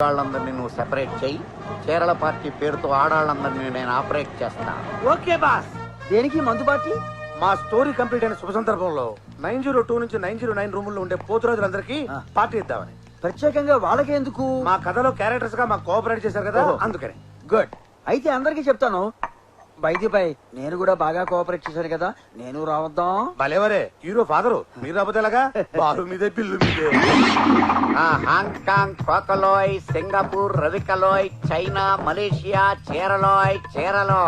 వాళ్ళందరినీ నువ్వు సెపరేట్ చెయ్యి. కేరళ పార్టీ పేరుతో ఆడాళ్ళందరినీ నేను ఆపరేట్ చేస్తా. Okay boss. దేనికి మందు పార్టీ? మా స్టోరీ కంప్లీట్ అయిన శుభ సందర్భంలో 902 నుంచి 909 రూముల్లో ఉండే పోతురాజులందరికీ పార్టీ ఇద్దామని. ప్రత్యేకంగా వాళ్ళకే ఎందుకు? మా కథలో క్యారెక్టర్స్ గా మాకు కోఆపరేట్ చేశారు కదా, అందుకని. గుడ్. అయితే అందరికీ చెప్తాను. బై నేను కూడా బాగా కోఆపరేట్ చేశాను కదా, నేను రావద్దాం. భలేవరే హీరో ఫాదరు, మీరు రాకపోతే ఎలాగా? బారు మీదే పిల్లు మీదే. హాంకాంగ్, కోకలోయ్, సింగపూర్, రవికలోయ్, చైనా, మలేషియా, చీరలో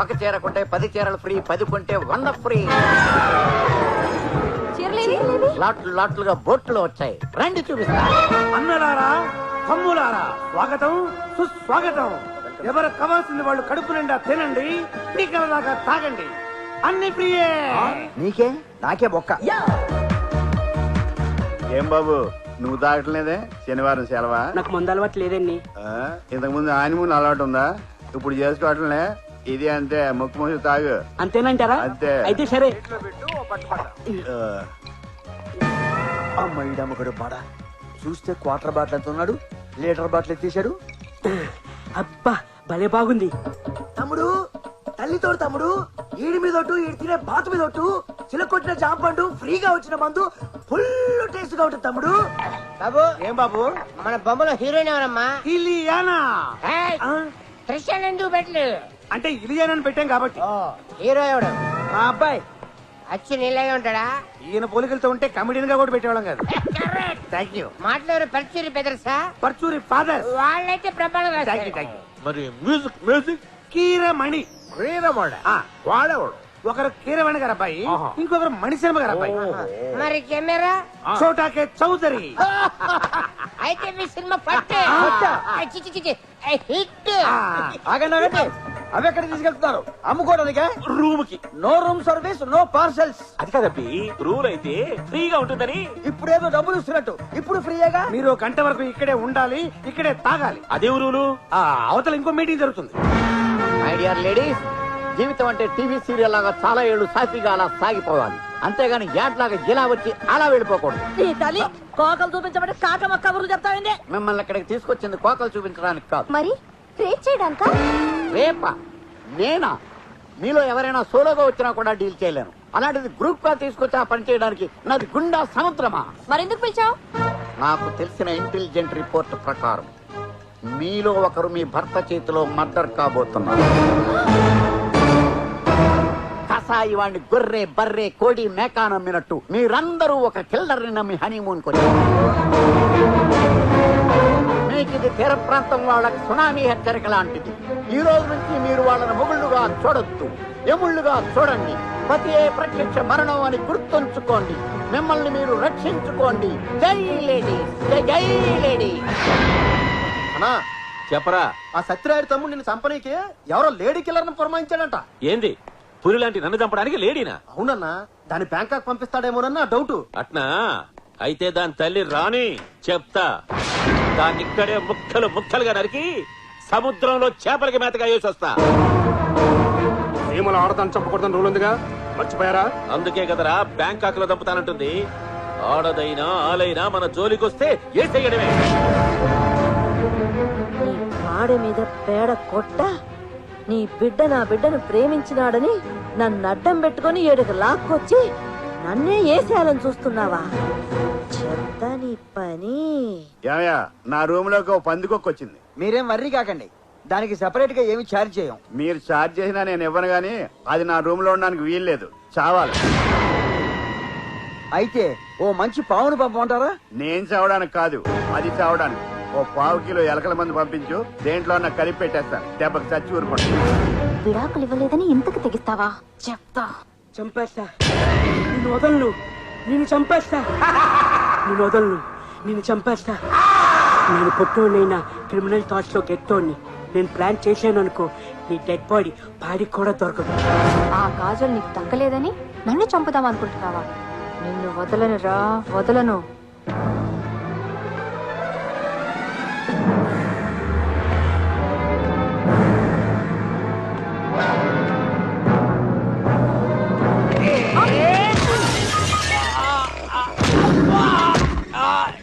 ఒక చీర కొంటే 10 చీరలు ఫ్రీ, 10 కొంటే 100 ఫ్రీ. లాట్లుగా బోట్లు వచ్చాయి, రండి చూపిస్తా. అన్నలారా, తమ్ములారా, స్వాగతం సుస్వాగతం. ఎవరు కావాల్సింది వాళ్ళు కడుపు నిండా తినండి, పీకల దాకా తాగండి, అన్ని ఫ్రీయే. నీకే నాకే బొక్క. ఏం బాబు నువ్వు తాగట్లేదే? శనివారం సెలవా? నాకు మందు అలవాటు లేదండి. ఇంతకు ముందు ఆనిమూన్ అలవాటు ఉందా? ఇప్పుడు చేసుకోవట్లే. ఇది అంతే, ముక్కు ముసి తాగు. అంతేనంటారా? అంతే. అయితే సరే. అమ్మడు బాడ చూస్తే క్వార్టర్ బాటిల్ ఎంత ఉన్నాడు, లీటర్ బాటిల్ ఎత్తేసాడు. అబ్బా భలే బాగుంది. తమ్ముడు, తల్లితోడు తమ్ముడు, ఈడి మీద ఒట్టు, ఈడి తినే బాతు మీద ఒట్టు, చిలకొట్టిన జాంపండు, ఫ్రీగా వచ్చిన మందు, ఫుల్ టేస్ట్ గా ఉంటుంది తమ్ముడు. బాబు, ఏం బాబు? మన బొమ్మలో హీరోయిన్ ఎవరమ్మా? ఇలియానా. క్రిస్టియన్ ఎందుకు పెట్టలేదు? అంటే ఇలియానాని పెట్టాం కాబట్టి. హీరో ఎవడు? మా అబ్బాయి అచ్చి నీళ్ళగా ఉంటాడా? ఈయన పోలికలతో ఉంటే కమెడియన్ గా కూడా పెట్టేవాళ్ళం కాదు. Thank you. మాటలో ఎవరు పర్చూరి బెదర్సా? పర్చూరి ఫాదర్. వాళ్ళైతే ప్రమాణం థ్యాంక్ యూ, థ్యాంక్ యూ. మరి మ్యూజిక్ కీరమణి. ఆ, వాడేవాడు. ఒకరు కీరవాణి గారు అబ్బాయి, ఇంకొకరు మణిశర్మ గారు అబ్బాయి. మరి కెమెరా? చోటాకే చౌదరి. అయితే మీ సినిమా పట్టే హిట్. ఆగండి ఆగండి, అవి ఎక్కడ తీసుకెళ్తున్నారు? అమ్ముకోవడానికా? రూమ్ కి. No room service, no parcels. అది కదబ్బి, రూల్ అయితే ఫ్రీగా ఉంటుందని. ఇప్పుడేదో డబ్బులు ఇస్తున్నట్టు, ఇప్పుడు ఫ్రీయేగా. మీరు గంట వరకు ఇక్కడే ఉండాలి, ఇక్కడే తాగాలి. అదేం రూలు? అవతల ఇంకో మీటింగ్ జరుగుతుంది. మై డియర్ లేడీస్, జీవితం అంటే టీవీ సీరియల్ లాగా చాలా ఏళ్ళు సాఫీగా అలా సాగిపోవాలి, అంతేగాని యాట్లాగా జిలా వచ్చి అలా వెళ్ళిపోకూడదు. నీ తల్లి కోకలు చూపించబట్టి కాకమ్మ కబుర్లు చెప్తావండి. మిమ్మల్ని ఇక్కడికి తీసుకొచ్చింది కోకలు చూపించడానికి కాదు. మరి రేట్ చేయడానికా? రేపా? నేనా? మీలో ఎవరైనా సోలోగా వచ్చినా కూడా డీల్ చేయలేను, అలాంటిది గ్రూప్ గా తీసుకొచ్చి ఆ పని చేయడానికి నాది గుండా సముద్రమా? మరెందుకు పిలిచావు? నాకు తెలిసిన ఇంటెలిజెంట్ రిపోర్ట్ ప్రకారం మీలో ఒకరు మీ భర్త చేతిలో మర్డర్ కాబోతున్నారు. కసాయి వాడిని గొర్రె, బర్రె, కోడి, మేక నమ్మినట్టు మీరందరూ ఒక కిల్లర్ని నమ్మి హనీమూన్ కొచ్చారు. మీకు ఇది తీర ప్రాంతం వాళ్ళకి సునామీ హెచ్చరిక లాంటిది. ఈ రోజు నుంచి మీరు వాళ్ళని మొగుళ్ళుగా చూడొద్దు, ఎముళ్ళుగా చూడండి. పతియే ప్రత్యక్ష మరణం అని గుర్తుంచుకోండి. మిమ్మల్ని మీరు రక్షించుకోండి. జై లేడీ, జై లేడీ. అన్నా చెప్పరా. ఆ సత్యరాయుడు తమ్ముడు నిన్ను చంపనీకి ఎవరో లేడీ కిల్లర్ ను పురమాయించాడంట. ఏంది, పులి లాంటి నన్ను చంపడానికి లేడీనా? అవునన్నా, దాని బ్యాంకాక్ పంపిస్తాడేమోనన్న డౌట్. అట్నా? అయితే దాని తల్లి రాని చెప్తా. దాన్ని ఇక్కడే ముక్కలు ముక్కలుగా నరికి సముద్రంలో చేపలకి మేతగా వేసి వస్తా. సీమలు ఆడతాను చంపకూడదని రూల్ ఉందిగా, మర్చిపోయారా? అందుకే కదరా బ్యాంకాక్ లో దంపుతానంటుంది. ఆడదైనా ఆలైనా మన జోలికొస్తే ఏ చెయ్యడమే. నీ కాడి మీద పేడ కొట్ట, నీ బిడ్డ నా బిడ్డను ప్రేమించినాడని నన్ను అడ్డం పెట్టుకుని ఏడుకు లాక్కొచ్చి నన్నే ఏసేయాలని చూస్తున్నావా? చెప్తా నీ పని. ఏమయ్యా, నా రూమ్ లోకి ఓ పందికొక్క వచ్చింది. మీరేం వర్రీ కాకండి, దానికి సెపరేట్ గా ఏమి ఛార్జ్ చేయం. మీరు ఛార్జ్ చేసినా నేను ఇవ్వను గానీ అది నా రూమ్ లో ఉండడానికి వీల్లేదు, చావాలి. అయితే ఓ మంచి పావును పంపమంటారా? నేను చావడానికి కాదు, అది చావడానికి. ఓ 1/4 కిలో ఎలకల మంది పంపించు, దేంట్లో నాకు కలిపి పెట్టేస్తాను. దెబ్బకి చచ్చి ఊరుకోండి. విడాకులు ఇవ్వలేదని ఇంతకు తెగిస్తావా? చెప్తా. చంపేస్తా, నిన్ను వదలను, నిన్ను చంపేస్తా, నిన్ను వదలను, నిన్ను చంపేస్తా. నేను పొట్టోనైనా క్రిమినల్ థాట్స్ లో గెట్టోని. నేను ప్లాన్ చేశాను అనుకో, నీ డెడ్ బాడీ బాడీకి కూడా దొరకదు. ఆ కాజల్ నీకు దక్కలేదని నన్ను చంపుదాం అనుకుంటున్నావా? నిన్ను వదలను రా, వదలను.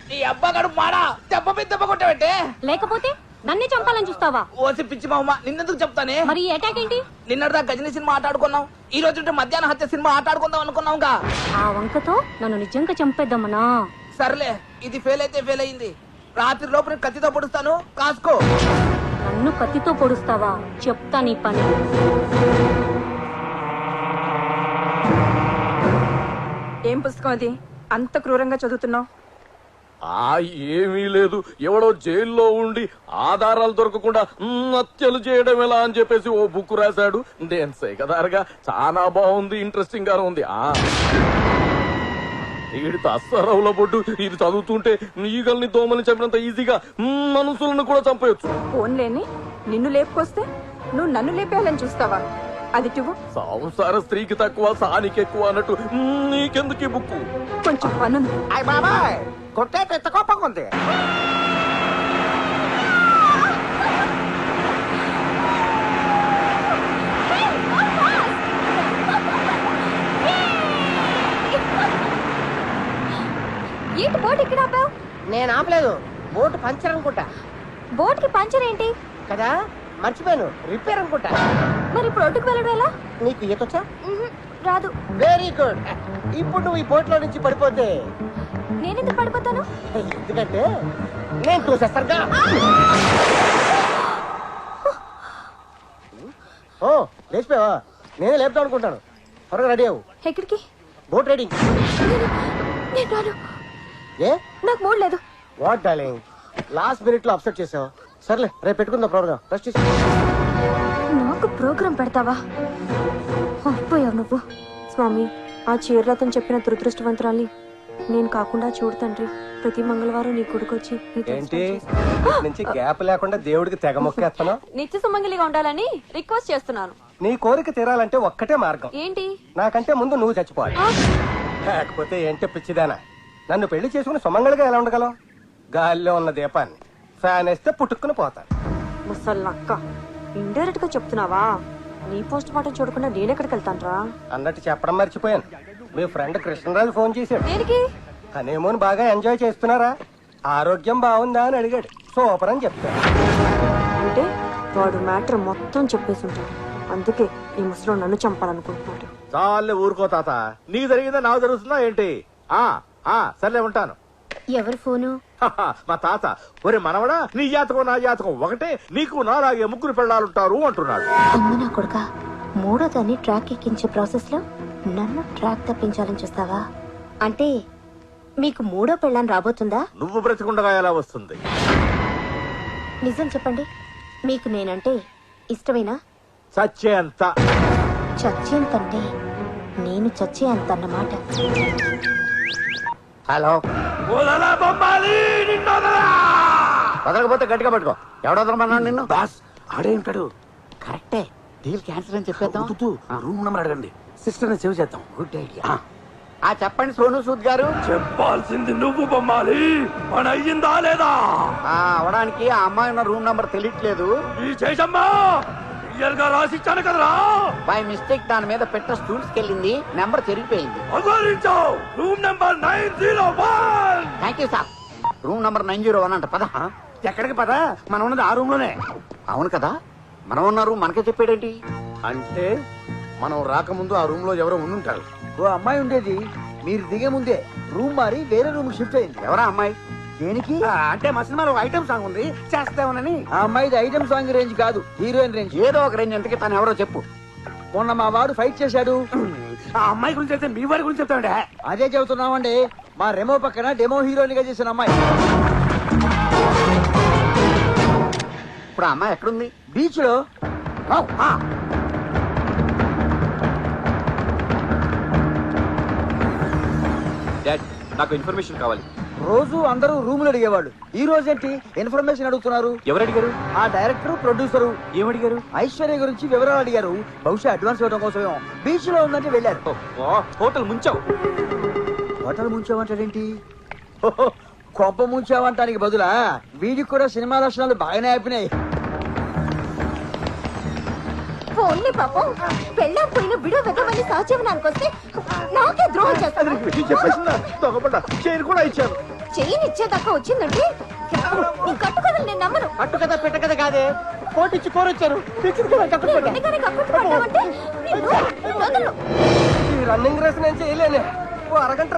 నీ అబ్బగాడు మా వాడా దెబ్బ మీద దెబ్బ కొట్టావంటే లేకపోతే నన్నే చంపాలని చూస్తావా? ఓసి పిచ్చి మామ నిన్నెందుకు చెప్తానే? మరి ఈ అటాక్ ఏంటి? నిన్నటిదా గజని సినిమా ఆట ఆడుకున్నాం, ఈ రోజు మధ్యాహ్న హత్య సినిమా ఆట ఆడుకుందాం అనుకున్నాంగా. ఆ వంకతో నన్ను నిజంగా చంపేద్దామనా? సర్లే, ఇది ఫెయిల్ అయితే ఫెయిల్ అయింది. రాత్రి లోపు నేను కత్తితో పొడుస్తాను, కాసుకో. నన్ను కత్తితో పొడుస్తావా? చెప్తా నీ పని. ఏం పుస్తకం అది అంత క్రూరంగా చదువుతున్నావు? ఏమీ లేదు, ఎవడో జైల్లో ఉండి ఆధారాలు దొరకకుండా హత్యలు చేయడం ఎలా అని చెప్పేసి ఓ బుక్ రాశాడు. నేను సేకదారుగా చాలా బాగుంది, ఇంట్రెస్టింగ్ గానే ఉంది. వీడితో అస్సరవుల బొడ్డు ఇది చదువుతుంటే ఈగల్ని దోమల్ని చంపినంత ఈజీగా మనుషులను కూడా చంపేయచ్చు. ఫోన్లేని నిన్ను లేపుకొస్తే నువ్వు నన్ను లేపేయాలని చూస్తావా? అది నువ్వు సంసార స్త్రీకి తక్కువ సానికి ఎక్కువ అన్నట్టు నీకెందుకు ఈ బుక్కు? కొంచెం పనుంది. అయ్య బాబాయ్ కొట్టే ఎంత కోపంగా ఉంది. ఏంటి బోట్ ఇక్కడ ఆపావు? నేను ఆపలేదు, బోట్ పంచర్ అనుకుంటా. బోట్ కి పంచర్ ఏంటి? కదా మర్చిపోయాను, రిపేర్ అనుకుంటా. మరి ఇప్పుడు ఒడ్డుకు వెళ్ళడం ఎలా? నీకు ఈతొచ్చా? రాదు. Very good. ఇప్పుడు నువ్వు ఈ బోట్ లో నుంచి పడిపోతే నేనెందుకు పడిపోతాను? ఎందుకంటే నేను చూసేస్తానుగా. ఓ లేచిపోయావా? నేనే లేపుతాను అనుకుంటాను. త్వరగా రెడీ అవ్వు. ఎక్కడికి? Boat riding. నేను రాను, ఏ నాకు మూడ్ లేదు. వాట్ డార్లింగ్, లాస్ట్ మినిట్ లో అప్సెట్ చేసావు. సర్లే రేపు పెట్టుకుందాం ప్రోగ్రామ్. రెస్ట్ తీసుకో. నాకు ప్రోగ్రాం పెడతావా? అయిపోయావు నువ్వు. స్వామి, ఆ చీరలతను చెప్పిన దురదృష్టవంతురాల్ని నేను కాకుండా చూడు తండ్రి. ప్రతి మంగళవారం నీ కొడుకొచ్చి ఏంటి నుంచి గ్యాప్ లేకుండా దేవుడికి తెగ మొక్కేస్తాను. నిత్య సుమంగలిగా ఉండాలని రిక్వెస్ట్ చేస్తున్నాను. నీ కోరిక తీరాలంటే ఒక్కటే మార్గం. ఏంటి? నాకంటే ముందు నువ్వు చచ్చిపోవాలి. లేకపోతే ఏంటి పిచ్చిదానా, నన్ను పెళ్లి చేసుకుని సుమంగళిగా ఎలా ఉండగలవు? గాలిలో ఉన్న దీపాన్ని ఫ్యాన్ వేస్తే పుట్టుకుని పోతాను. ముసల్లక్క, ఇండైరెక్ట్ గా చెప్తున్నావా? నీ పోస్ట్ మార్టం చూడకుండా నేనెక్కడికి వెళ్తాను? అన్నట్టు చెప్పడం మర్చిపోయాను, మీ ఫ్రెండ్ కృష్ణరాజు ఫోన్ చేశాడు. దేనికి? హనీమూన్ బాగా ఎంజాయ్ చేస్తున్నారా, ఆరోగ్యం బాగుందా అని అడిగాడు. సూపర్ అని చెప్తాను. అంటే వాడు మ్యాటర్ మొత్తం చెప్పేసి ఉంటాడు. అందుకే ఈ ముసలో నన్ను చంపాలనుకుంటున్నాడు. చాలే ఊరుకో తాత, నీకు జరిగిందా నాకు జరుగుతుందా ఏంటి? సర్లే ఉంటాను. ఎవరు ఫోను? మా తాత, ఒరే మనవడా, నీ జాతకం నా జాతకం ఒకటే, నీకు నాలాగే ముగ్గురు పెళ్ళాలుంటారు అంటున్నాడు. అమ్మ నా కొడుక, మూడో దాన్ని ట్రాక్ ఎక్కించే ప్రాసెస్ లో నన్ను ట్రాక్ తప్పించాలని చూస్తావా? అంటే మీకు మూడో పెళ్ళాన్ని రాబోతుందా? నువ్వు బ్రతికుండగా ఎలా వస్తుంది? నిజం చెప్పండి, మీకు నేనంటే ఇష్టమేనా? చచ్చేంత. చచ్చేంతంటే నేను చచ్చే అంత అన్నమాట. హలో, వదలకపోతే గట్టిగా పట్టుకో. ఎవడొదలమన్నాడు నిన్ను? బాస్ ఆడే ఉంటాడు. కరెక్టే, డీల్ క్యాన్సిల్ అని చెప్పేద్దాం. రూమ్ నెంబర్ అడగండి, సిస్టర్ ని సేవ్ చేద్దాం. Good idea. చెప్పండి సోను సూద్ గారు. చెప్పాల్సింది నువ్వు బొమ్మాలి, పని అయ్యిందా లేదా? అవడానికి ఆ అమ్మాయి ఉన్న రూమ్ నంబర్ తెలియట్లేదు. ఈ చేసమ్మా క్లియర్ గా రాసిచ్చాను కదరా. బై మిస్టేక్ దాని మీద పెట్ట స్టూల్స్ కెళ్ళింది, నెంబర్ చెరిగిపోయింది. అగోరించావు. Room number 901. Thank you sir. Room number 901 అంట. పద. ఎక్కడికి పద, మనం ఉన్నది ఆ రూమ్ లోనే. అవును కదా, మనం ఉన్న రూమ్ మనకే చెప్పాడేంటి? అంటే మనం రాకముందు ఆ రూమ్ లో ఎవరో ఉండుంటారు. ఓ అమ్మాయి ఉండేది, మీరు దిగే ముందే రూమ్ మారి వేరే రూమ్ షిఫ్ట్ అయింది. ఎవరా అమ్మాయి? దేనికి? అంటే మా సినిమాలో ఒక ఐటమ్ సాంగ్ ఉంది, చేస్తామని. ఆ అమ్మాయిది ఐటమ్ సాంగ్ రేంజ్ కాదు, హీరోయిన్ రేంజ్. ఏదో ఒక రేంజ్. ఎంతకి తను ఎవరో చెప్పు. మొన్న మా వాడు ఫైట్ చేశాడు. ఆ అమ్మాయి గురించి అయితే మీ వారి గురించి చెప్తామండి. అదే చెబుతున్నామండి, మా రెమో పక్కన డెమో హీరోయిన్ గా చేసిన అమ్మాయి. ఇప్పుడు ఆ అమ్మాయి ఎక్కడుంది? బీచ్ లో. డాడ్, నాకు ఇన్ఫర్మేషన్ కావాలి. రోజు అందరూ రూములు అడిగేవాళ్ళు, ఈ రోజేంటి ఇన్ఫర్మేషన్ అడుగుతున్నారు? ఎవరు అడిగారు? ఆ డైరెక్టర్ ప్రొడ్యూసరు ఏమడిగారు? ఐశ్వర్య గురించి వివరాలు అడిగారు. బహుశా అడ్వాన్స్ ఇవ్వడం కోసమేమో. బీచ్ లో ఉందంటే వెళ్ళారు. హోటల్ ముంచావు. హోటల్ ముంచావంటాడేంటి? కొంప ముంచావంటానికి బదులా వీడికి కూడా సినిమా లక్షణాలు బాగానే అయిపోయినాయి. ఫోన్లే పాపం, పెళ్ళకపోయిన విడో వెదవని సహజీవనానికి వస్తే నాకే ద్రోహం చేస్తాను. చెప్పేసిందా? దొంగపడ్డా, చైర్ కూడా ఇచ్చాను. చెయ్యిని ఇచ్చేదాకా వచ్చిందంటే నీ కట్టు కథలు నేను నమ్మను. అట్టు కదా పెట్ట కదా కాదే కోటిచ్చి కోరొచ్చారు తెచ్చింది కదా కట్టుకు పెట్ట. వెంటనే కక్కుర్తి పడ్డావంటే నిన్ను వదలను. ఈ రన్నింగ్ రేస్ నేను చేయలేనే ఓ అరగంట